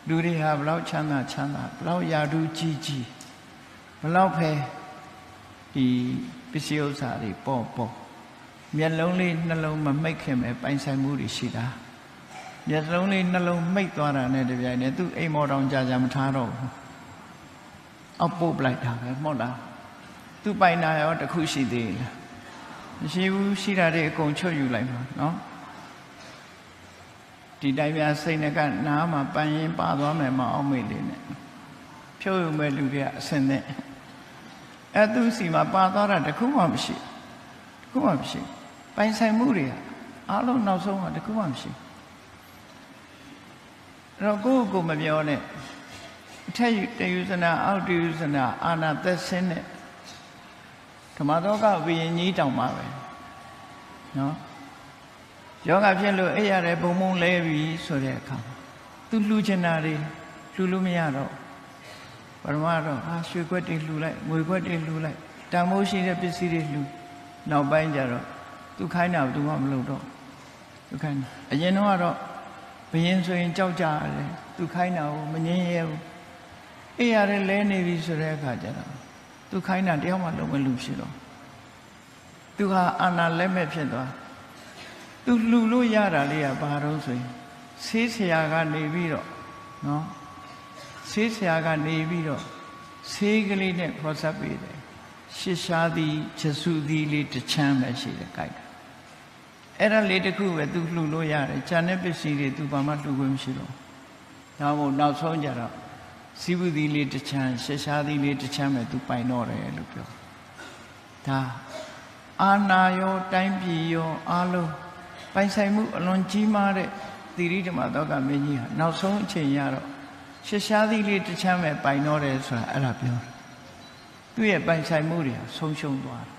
လူတွေဟာဘလောက်ချမ်းသာဘလောက်ယာတုကြီးဘလောက်ပဲဒီပစ္စည်းဥစ္စာတွေပေါ့မျက်လုံးလေးနှလုံးမမိတ်ခင်ပဲပိုင်ဆိုင်မှုတွေရှိတာမျက်လုံးလေးနှလုံးမိတ်သွားတာနဲ့တပြိုင်နက်သူ့အိမ်မော်တောင်ကြာမထားတော့ဘူးအောက်ပုတ်ပလိုက်တာပဲမဟုတ်လားသူ့ပိုင်နာရောတစ်ခုရှိသေးလားမရှိဘူးရှိတာတွေအကုန်ချုပ်ယူလိုက်မှာနော်ဒီတိုင်းပြစိတ်နဲ့ကနားမှာပန်းရင်ပါသွားမယ်မအောင်မေ့လေးနဲ့ဖြုတ်ယူမဲ့လူတွေကအစင်နဲ့သူစီမှာပါသွားတာတခုမှမရှိပိုင်ဆိုင်မှုတွေအားလုံးနောက်ဆုံးကတခုမှမရှိအဲ့တော့ကိုမပြောနဲ့အထက်တယူဇနာအောက်တယူဇနာအာနာသက်ဆင်းနဲ့ဓမ္မတော်ကဝိညာဉ်ကြီးတောင်ပါပဲနော်ယောဂဖြစ်လို့အဲ့ရတဲ့ဘုံလဲပြီဆိုတဲ့အခါသူလှူချင်တာတွေလှူလို့မရတော့ပရမတော့ရွှေခွက်တွေလှူလိုက်ငွေခွက်တွေလှူလိုက်တန်မိုးရှိတဲ့ပစ္စည်းတွေလှူနောက်ပိုင်းကျတော့သူခိုင်းတာဘယ်သူမှမလုပ်တော့သူခိုင်းတာအရင်တော့ကတော့ဘယင်းဆိုရင်ကြောက်ကြရတယ်သူခိုင်းတာကိုမငြင်းရဲဘူးအေးရတယ်လဲနေပြီဆိုတဲ့အခါကျတော့သူခိုင်းတာတယောက်မှလုံးဝလူဖြစ်တော့သူဟာအာနာလက်မဲ့ဖြစ်သွားသူလှူလို့ရတာလေးကဘာတော့ဆိုရင်ဆေးဆရာကနေပြီးတော့နော်ဆေးဆရာကနေပြီးတော့ဆေးကလေးနဲ့ခေါ်ဆက်ပေးတယ်ရှစ်ရှားသည်ခြစုသည်လေးတစ်ချမ်းပဲရှိတယ်ကြိုက်တာအဲ့ဒါလေးတစ်ခုပဲသူလှူလို့ရတယ်ဂျန်တဲ့ပစ္စည်းတွေသူဘာမှလှူခွင့်မရှိတော့ဒါမို့နောက်ဆုံးကြတော့စီးပူသည်လေးတစ်ချမ်းရှစ်ရှားသည်လေးတစ်ချမ်းပဲသူပိုင်တော့တယ်လို့ပြောဒါအာနာရောတိုင်းပြည်ရောအားလုံးပိုင်ဆိုင်မှုအလွန်ကြီးမားတဲ့သီရိဓမ္မသောကမင်းကြီးဟာနောက်ဆုံးအချိန်ရတော့ရှစ်ရှားသည်လေးတစ်ချမ်းပဲပိုင်တော့တယ်ဆိုတာအဲ့ဒါပြောတယ်သူ့ရဲ့ပိုင်ဆိုင်မှုတွေဆုံးရှုံးသွားတယ်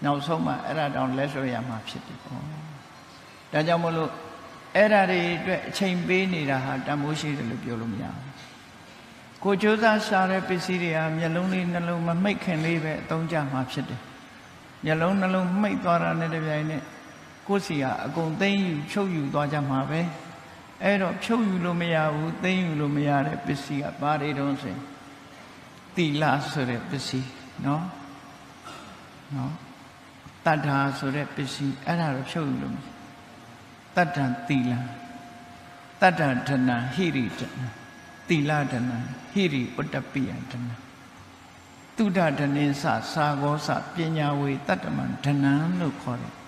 နောက်ဆုံးမှအဲ့ဒါတောင်လက်လွှတ်ရမှာဖြစ်တယ်ပေါ့ဒါကြောင့်မလို့အဲ့ဒါတွေအတွက်အချိန်ပေးနေတာဟာတန်ဖိုးရှိတယ်လို့ပြောလို့မရဘူးကိုကြိုးစားရှာတဲ့ပစ္စည်းတွေဟာမျက်လုံးလေးနှလုံးမမိတ်ခင်လေးပဲအသုံးချမှာဖြစ်တယ်မျက်လုံးနှလုံးမိတ်သွားတာနဲ့တပြိုင်နက်ကိုယ်စီကအကုန်သိမ့်ယူဖြုတ်ယူသွားကြမှာပဲအဲ့တော့ဖြုတ်ယူလို့မရဘူးသိမ့်ယူလို့မရတဲ့ပစ္စည်းကဘာတွေတုံးဆိုရင်သီလဆိုတဲ့ပစ္စည်းနော်တတ္ထာဆိုတဲ့ပစ္စည်းအဲ့ဒါတော့ဖြုတ်ယူလို့တတ္တံသီလတတ္တဒနာဟိရိဒနာသီလဒနာဟိရိဥတ္တပိယဒနာတုဒ္ဒဒနေသသာဂောသပညာဝေတတ္တမံဒနံလို့ခေါ်တယ်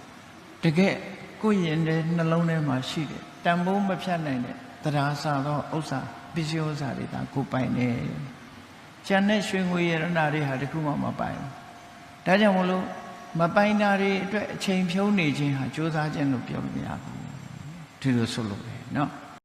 တကယ်ကိုယ်ရင်တဲ့နှလုံးထဲမှာရှိတယ်တန်ဖိုးမဖြတ်နိုင်တဲ့တရားစာသောဥစ္စာပစ္စည်းဥစ္စာတွေကကိုပိုင်နေကျန်တဲ့ရွှေငွေရတနာတွေဟာတခုမှမပိုင်ဘူးဒါကြောင့်မလို့မပိုင်တာတွေအတွက်အချိန်ဖြုံးနေခြင်းဟာကြိုးစားခြင်းလို့ပြောလို့မရဘူးဒီလိုဆိုလို့ပဲเนาะ